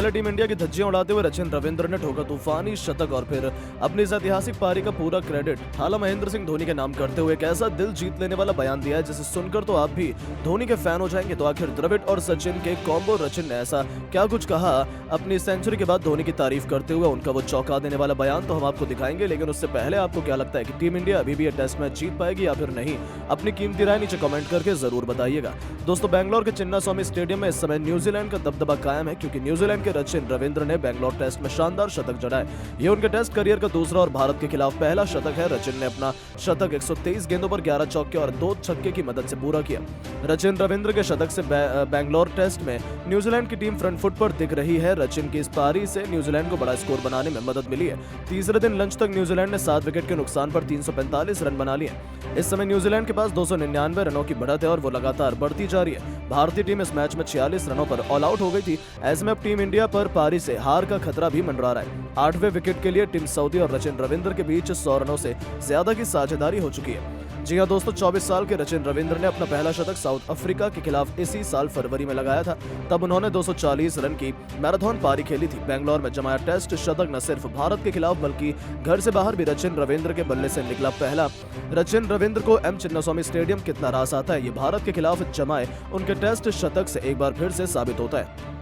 पहले team India की धज्जियां उड़ाते हुए रचिन रविंद्र ने ठोका तूफानी शतक और फिर अपनी इस ऐतिहासिक पारी का पूरा क्रेडिट थाला महेंद्र सिंह धोनी के नाम करते हुए एक ऐसा दिल जीत लेने वाला बयान दिया है जिसे सुनकर तो आप भी धोनी के फैन हो जाएंगे। तो आखिर द्रविड़ और सचिन के कॉम्बो रचिन ने ऐसा क्या कुछ कहा अपनी सेंचुरी के बाद धोनी की तारीफ करते हुए, उनका वो चौंका देने वाला बयान तो हम आपको दिखाएंगे। लेकिन उससे पहले आपको क्या लगता है कि टीम इंडिया अभी भी ये टेस्ट मैच जीत पाएगी या फिर नहीं? अपनी कीमती राय नीचे कमेंट करके जरूर बताइएगा। दोस्तों, बैंगलोर के चिन्नास्वामी स्टेडियम में इस समय न्यूजीलैंड का दबदबा कायम है क्योंकि न्यूजीलैंड के रचिन रविंद्र ने बैंगलोर टेस्ट में शानदार शतक जड़ाए। ये उनके टेस्ट करियर का दूसरा और भारत के खिलाफ पहला शतक है। रचिन ने अपना शतक 123 गेंदों पर 11 चौके और 2 छक्के की मदद से पूरा किया। रचिन रविंद्र के शतक से बैंगलोर टेस्ट में न्यूजीलैंड की टीम फ्रंट फुट पर दिख रही है। रचिन की इस पारी से न्यूजीलैंड को बड़ा स्कोर बनाने में मदद मिली है। तीसरे दिन लंच तक न्यूजीलैंड ने 7 विकेट के नुकसान पर 345 रन बना लिए। इस समय न्यूजीलैंड के पास 299 रनों की बढ़त है और वो लगातार बढ़ती जा रही है। भारतीय टीम इस मैच में 46 रनों पर ऑल आउट हो गई थी। ऐसे में अब टीम इंडिया पर पारी से हार का खतरा भी मंडरा रहा है। 8वें विकेट के लिए टीम सऊदी और रचिन रविंद्र के बीच 100 रनों से ज्यादा की साझेदारी हो चुकी है। जी हां दोस्तों, 24 साल के रचिन रविंद्र ने अपना पहला शतक साउथ अफ्रीका के खिलाफ इसी साल फरवरी में लगाया था। तब उन्होंने 240 रन की मैराथन पारी खेली थी। बैंगलोर में जमाया टेस्ट शतक न सिर्फ भारत के खिलाफ बल्कि घर से बाहर भी रचिन रविंद्र के बल्ले से निकला पहला। रचिन रविंद्र को एम चिन्नास्वामी स्टेडियम कितना रास आता है, ये भारत के खिलाफ जमाए उनके टेस्ट शतक से एक बार फिर से साबित होता है।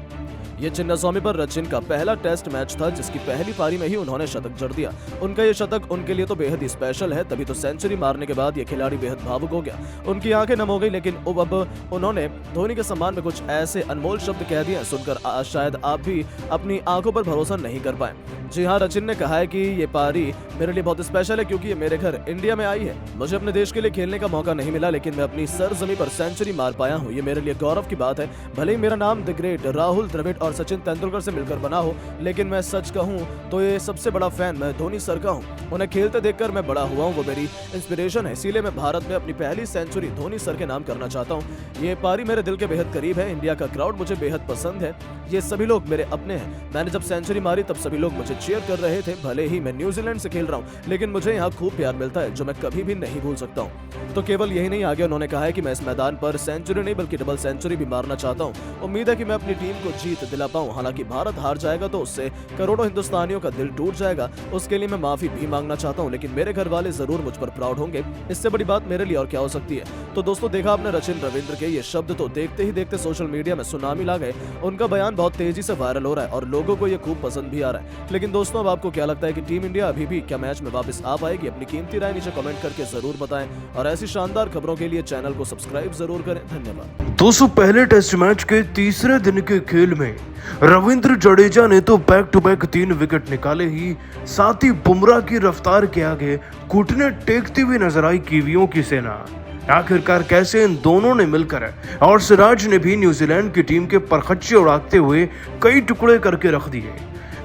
ये चिन्नास्वामी पर रचिन का पहला टेस्ट मैच था जिसकी पहली पारी में ही उन्होंने शतक जड़ दिया। उनका ये शतक उनके लिए तो बेहद ही स्पेशल है। तभी तो सेंचुरी मारने के बाद ये खिलाड़ी बेहद भावुक हो गया, उनकी आंखें नम हो गई। लेकिन अब उन्होंने धोनी के सम्मान में कुछ ऐसे अनमोल शब्द कह दिए सुनकर शायद आप भी अपनी आंखों पर भरोसा नहीं कर पाए। जी हाँ, रचिन ने कहा है कि ये पारी मेरे लिए बहुत स्पेशल है क्योंकि ये मेरे घर इंडिया में आई है। मुझे अपने देश के लिए खेलने का मौका नहीं मिला लेकिन मैं अपनी सरजमी पर सेंचुरी मार पाया हूँ। ये मेरे लिए गौरव की बात है। भले ही मेरा नाम द ग्रेट राहुल द्रविड़ और सचिन तेंदुलकर से मिलकर बना हो, लेकिन मैं सच कहूँ तो ये सबसे बड़ा फैन मैं धोनी सर का हूँ। उन्हें खेलते देखकर मैं बड़ा हुआ हूँ, वो मेरी इंस्पिरेशन है। इसीलिए मैं भारत में अपनी पहली सेंचुरी धोनी सर के नाम करना चाहता हूँ। ये पारी मेरे दिल के बेहद करीब है। इंडिया का क्राउड मुझे बेहद पसंद है। ये सभी लोग मेरे अपने हैं। मैंने जब सेंचुरी मारी तब सभी लोग मुझे चीयर कर रहे थे। भले ही मैं न्यूजीलैंड से खेल रहा हूँ लेकिन मुझे यहाँ खूब प्यार मिलता है जो मैं कभी भी नहीं भूल सकता हूँ। तो केवल यही नहीं, आगे उन्होंने कहा है कि मैं इस मैदान पर सेंचुरी नहीं बल्कि डबल सेंचुरी भी मारना चाहता हूँ। उम्मीद है कि मैं अपनी टीम को जीत दिला पाऊँ। हालांकि भारत हार जाएगा तो उससे करोड़ों हिंदुस्तानियों का दिल टूट जाएगा। उसके लिए मैं माफी भी मांगना चाहता हूँ, लेकिन मेरे घर वाले जरूर मुझ पर प्राउड होंगे। इससे बड़ी बात मेरे लिए और क्या हो सकती है। तो दोस्तों, देखा आपने रचिन रविंद्र के ये शब्द, तो देखते ही देखते सोशल मीडिया में सुनामी ला गए। उनका बयान बहुत तेजी से वायरल हो रहा है और लोगों को ये खूब पसंद भी आ रहा है। लेकिन दोस्तों, अब आपको क्या लगता है कि टीम इंडिया अभी भी क्या मैच में वापस आ पाएगी? अपनी कीमती राय नीचे कमेंट करके जरूर बताएं और ऐसी शानदार खबरों के लिए चैनल को सब्सक्राइब जरूर करें। धन्यवाद। दोस्तों, पहले टेस्ट मैच के तीसरे दिन के खेल में रविंद्र जडेजा ने तो बैक टू बैक 3 विकेट निकाले ही साथ ही बुमराह की रफ्तार के आगे घुटने टेकती हुई नजर आई कीवियों की सेना। आखिरकार कैसे इन दोनों ने मिलकर और सिराज ने भी न्यूजीलैंड की टीम के परखच्चे उड़ाते हुए कई टुकड़े करके रख दिए।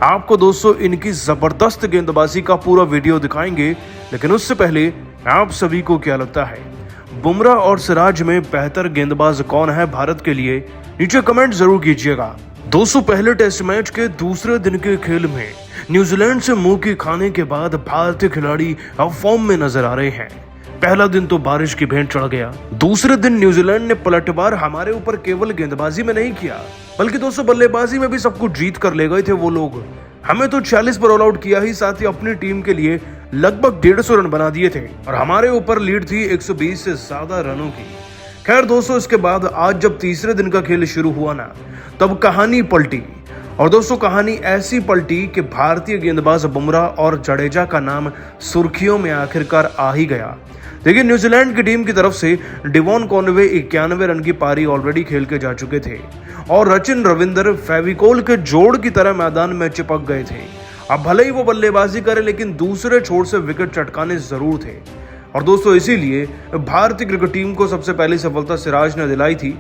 आपको दोस्तों इनकी जबरदस्त गेंदबाजी का पूरा वीडियो दिखाएंगे, लेकिन उससे पहले आप सभी को क्या लगता है बुमराह और सिराज में बेहतर गेंदबाज कौन है भारत के लिए? नीचे कमेंट जरूर कीजिएगा। दोस्तों, पहले टेस्ट मैच के दूसरे दिन के खेल में न्यूजीलैंड से मुंह की खाने के बाद भारतीय खिलाड़ी अब फॉर्म में नजर आ रहे हैं। पहला दिन तो बारिश की भेंट चढ़ गया। दूसरे दिन न्यूजीलैंड ने पलटवार हमारे ऊपर केवल गेंदबाजी में नहीं किया बल्कि दोस्तों बल्लेबाजी में भी सब कुछ जीत कर ले गए थे वो लोग। हमें तो 46 पर ऑल आउट किया ही, साथ ही अपनी टीम के लिए लगभग 150 रन बना दिए थे और हमारे ऊपर लीड थी 120 से ज्यादा रनों की। खैर दोस्तों, इसके बाद आज जब तीसरे दिन का खेल शुरू हुआ ना, तब कहानी पलटी। और दोस्तों, कहानी ऐसी पलटी कि भारतीय गेंदबाज बुमराह और जडेजा का नाम सुर्खियों में आखिरकार आ ही गया। देखिए, न्यूजीलैंड की टीम की तरफ से डिवॉन कॉनवे 91 रन की पारी ऑलरेडी खेल के जा चुके थे और रचिन रविंद्र फेविकोल के जोड़ की तरह मैदान में चिपक गए थे। अब भले ही वो बल्लेबाजी करे लेकिन दूसरे छोर से विकेट चटकाने जरूर थे। और दोस्तों, इसीलिए भारतीय क्रिकेट टीम को सबसे पहली सफलता सिराज ने दिलाई थी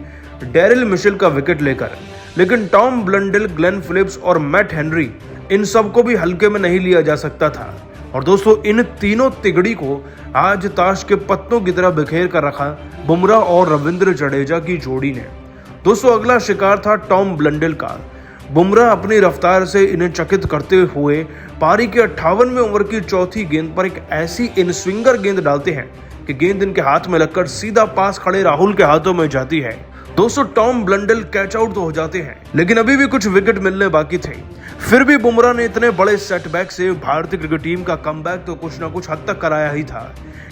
डेरिल मिशेल का विकेट लेकर। लेकिन टॉम ब्लंडेल, ग्लेन फिलिप्स और मैट हेनरी, इन सबको भी हल्के में नहीं लिया जा सकता था। और दोस्तों, इन तीनों तिगड़ी को आज ताश के पत्तों की तरह बिखेर कर रखा बुमराह और रविंद्र जडेजा की जोड़ी ने। दोस्तों, अगला शिकार था टॉम ब्लंडेल का। बुमराह अपनी रफ्तार से इन्हें चकित करते हुए पारी के 58वें ओवर की चौथी गेंद पर एक ऐसी इन स्विंगर गेंद डालते हैं कि गेंद इनके हाथ में लगकर सीधा पास खड़े राहुल के हाथों में जाती है। दोस्तों टॉम ब्लंडल कैच आउट तो हो जाते हैं, लेकिन अभी भी कुछ विकेट मिलने बाकी थे। फिर भी बुमराह ने इतने बड़े सेटबैक से भारतीय क्रिकेट टीम का कमबैक तो कुछ ना कुछ हद तक कराया ही था।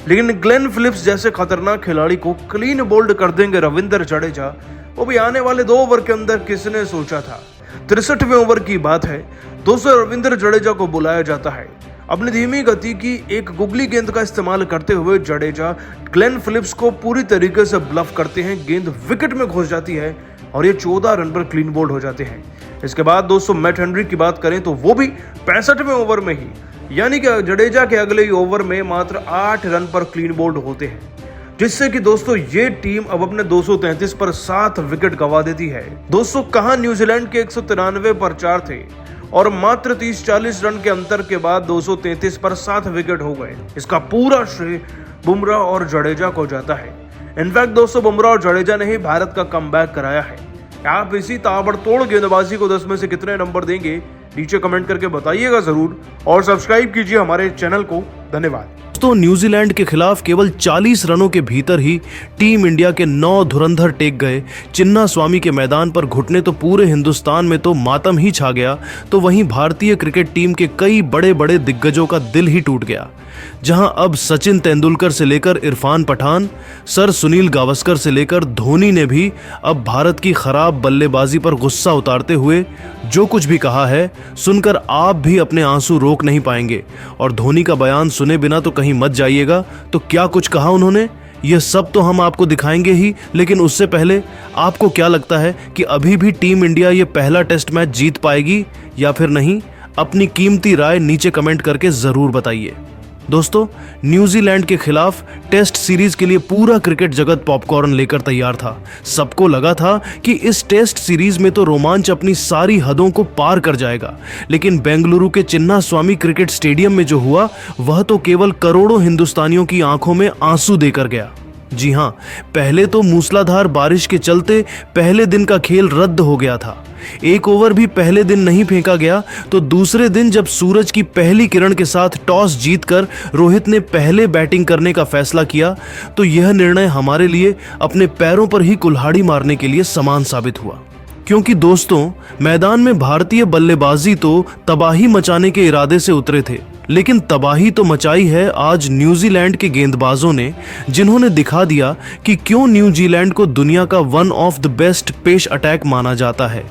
लेकिन ग्लेन फिलिप्स जैसे खतरनाक खिलाड़ी को क्लीन बोल्ड कर देंगे रविंद्र जडेजा, वो भी आने वाले 2 ओवर के अंदर किसने सोचा था। 63वें ओवर की बात है दोस्तों, रविंद्र जडेजा को बुलाया जाता है। अपनी धीमी गति की एक गुगली गेंद का इस्तेमाल करते हुए जडेजा ग्लेन फिलिप्स को पूरी तरीके से ब्लफ करते हैं। गेंद विकेट में घुस जाती है और ये 14 रन पर क्लीन बोल्ड हो जाते हैं। इसके बाद दोस्तों मैट हेनरी की बात करें तो वो भी 65वें ओवर में ही, यानी कि जडेजा के अगले ही ओवर में मात्र 8 रन पर क्लीन बोल्ड होते हैं, जिससे कि दोस्तों ये टीम अब अपने 233 पर 7 विकेट गंवा देती है। दोस्तों कहां न्यूजीलैंड के 193 पर 4 थे और मात्र 30-40 रन के अंतर के बाद 233 पर 7 विकेट हो गए। इसका पूरा श्रेय बुमराह और जडेजा को जाता है। इनफैक्ट दोस्तों बुमराह और जडेजा ने ही भारत का कमबैक कराया है। आप इसी ताबड़तोड़ गेंदबाजी को 10 में से कितने नंबर देंगे नीचे कमेंट करके बताइएगा जरूर, और सब्सक्राइब कीजिए हमारे चैनल को। धन्यवाद। दोस्तों न्यूजीलैंड के खिलाफ केवल 40 रनों के भीतर ही टीम इंडिया के 9 धुरंधर टेक गए। चिन्ना स्वामी के मैदान पर घुटने तो पूरे हिंदुस्तान में तो मातम ही छा गया, तो वहीं भारतीय क्रिकेट टीम के कई बड़े बड़े दिग्गजों का दिल ही टूट गया। जहां अब सचिन तेंदुलकर से लेकर इरफान पठान, सर सुनील गावस्कर से लेकर धोनी ने भी अब भारत की खराब बल्लेबाजी पर गुस्सा उतारते हुए जो कुछ भी कहा है, सुनकर आप भी अपने आंसू रोक नहीं पाएंगे। और धोनी का बयान सुने बिना तो कहीं मत जाइएगा। तो क्या कुछ कहा उन्होंने, यह सब तो हम आपको दिखाएंगे ही, लेकिन उससे पहले आपको क्या लगता है कि अभी भी टीम इंडिया ये पहला टेस्ट मैच जीत पाएगी या फिर नहीं? अपनी कीमती राय नीचे कमेंट करके जरूर बताइए। दोस्तों न्यूजीलैंड के खिलाफ टेस्ट सीरीज के लिए पूरा क्रिकेट जगत पॉपकॉर्न लेकर तैयार था। सबको लगा था कि इस टेस्ट सीरीज में तो रोमांच अपनी सारी हदों को पार कर जाएगा, लेकिन बेंगलुरु के चिन्ना स्वामी क्रिकेट स्टेडियम में जो हुआ वह तो केवल करोड़ों हिंदुस्तानियों की आंखों में आंसू देकर गया। जी हां, पहले तो मूसलाधार बारिश के चलते पहले दिन का खेल रद्द हो गया था। एक ओवर भी पहले दिन नहीं फेंका गया, तो दूसरे दिन जब सूरज की पहली किरण के साथ टॉस जीतकर रोहित ने पहले बैटिंग करने का फैसला किया, तो यह निर्णय हमारे लिए अपने पैरों पर ही कुल्हाड़ी मारने के लिए समान साबित हुआ। क्योंकि दोस्तों मैदान में भारतीय बल्लेबाजी तो तबाही मचाने के इरादे से उतरे थे, लेकिन तबाही तो मचाई है आज न्यूजीलैंड के गेंदबाजों ने, जिन्होंने दिखा दिया कि क्यों न्यूजीलैंड को दुनिया का one of the best pace attack माना जाता है।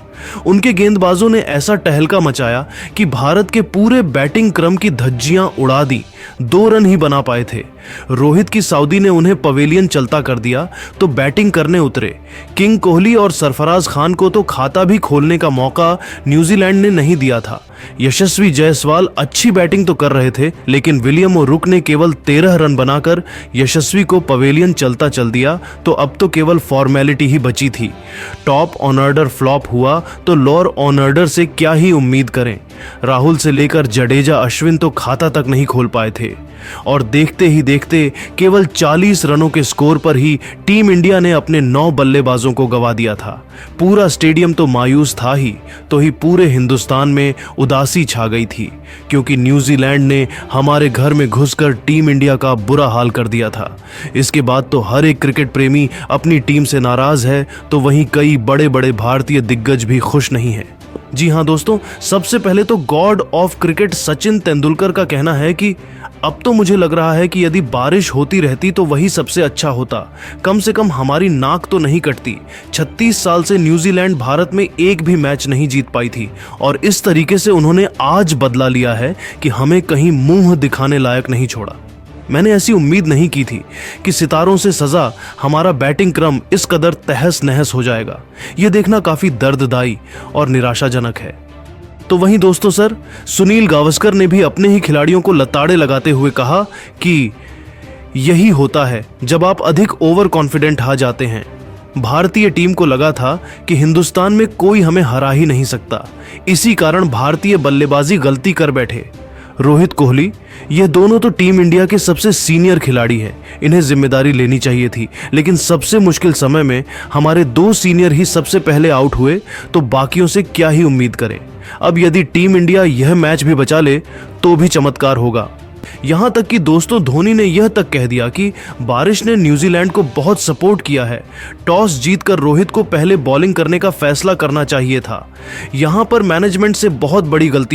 उनके गेंदबाजों ने ऐसा टहलका मचाया कि भारत के पूरे बैटिंग क्रम की धज्जियां उड़ा दी। 2 रन ही बना पाए थे। रोहित की सऊदी ने उन्हें पवेलियन चलता कर दिया तो बैटिंग करने उतरे। किंग कोहली और सरफराज खान को तो खाता भी खोलने का मौका न्यूजीलैंड ने नहीं दिया था। यशस्वी जायसवाल अच्छी बैटिंग तो कर रहे थे, लेकिन विलियम और रुक ने केवल 13 रन बनाकर यशस्वी को पवेलियन चलता चल दिया, तो अब तो केवल फॉर्मेलिटी ही बची थी। टॉप ऑन ऑर्डर फ्लॉप हुआ तो लोअर ऑन ऑर्डर से क्या ही उम्मीद करें। राहुल से लेकर जडेजा अश्विन तो खाता तक नहीं खोल पाए थे, और देखते ही देखते केवल 40 रनों के स्कोर पर ही टीम इंडिया ने अपने 9 बल्लेबाजों को गंवा दिया था। पूरा स्टेडियम तो मायूस था ही, तो ही पूरे हिंदुस्तान में उदासी छा गई थी, क्योंकि न्यूजीलैंड ने हमारे घर में घुसकर टीम इंडिया का बुरा हाल कर दिया था। इसके बाद तो हर एक क्रिकेट प्रेमी अपनी टीम से नाराज है, तो वहीं कई बड़े बड़े भारतीय दिग्गज भी खुश नहीं है। जी हां दोस्तों, सबसे पहले तो God of cricket Sachin Tendulkar का कहना है कि अब तो मुझे लग रहा है कि यदि बारिश होती रहती तो वही सबसे अच्छा होता। कम से कम हमारी नाक तो नहीं कटती। 36 साल से न्यूजीलैंड भारत में एक भी मैच नहीं जीत पाई थी, और इस तरीके से उन्होंने आज बदला लिया है कि हमें कहीं मुंह दिखाने लायक नहीं छोड़ा। मैंने ऐसी उम्मीद नहीं की थी कि सितारों से सजा हमारा बैटिंग क्रम इस कदर तहस नहस हो जाएगा। यह देखना काफी दर्ददायी और निराशाजनक है। तो वहीं दोस्तों सर सुनील गावस्कर ने भी अपने ही खिलाड़ियों को लताड़े लगाते हुए कहा कि यही होता है जब आप अधिक ओवर कॉन्फिडेंट आ जाते हैं। भारतीय टीम को लगा था कि हिंदुस्तान में कोई हमें हरा ही नहीं सकता, इसी कारण भारतीय बल्लेबाजी गलती कर बैठे। रोहित कोहली, ये दोनों तो टीम इंडिया के सबसे सीनियर खिलाड़ी हैं, इन्हें जिम्मेदारी लेनी चाहिए थी, लेकिन सबसे मुश्किल समय में हमारे 2 सीनियर ही सबसे पहले आउट हुए, तो बाकियों से क्या ही उम्मीद करें। अब यदि टीम इंडिया यह मैच भी बचा ले तो भी चमत्कार होगा। यहाँ तक कि दोस्तों धोनी ने यह तक कह दिया कि बारिश ने न्यूजीलैंड को बहुत सपोर्ट किया है। टॉस जीतकर रोहित को पहले बॉलिंग करने का फैसला करना चाहिए था। यहाँ पर मैनेजमेंट से बहुत बड़ी गलती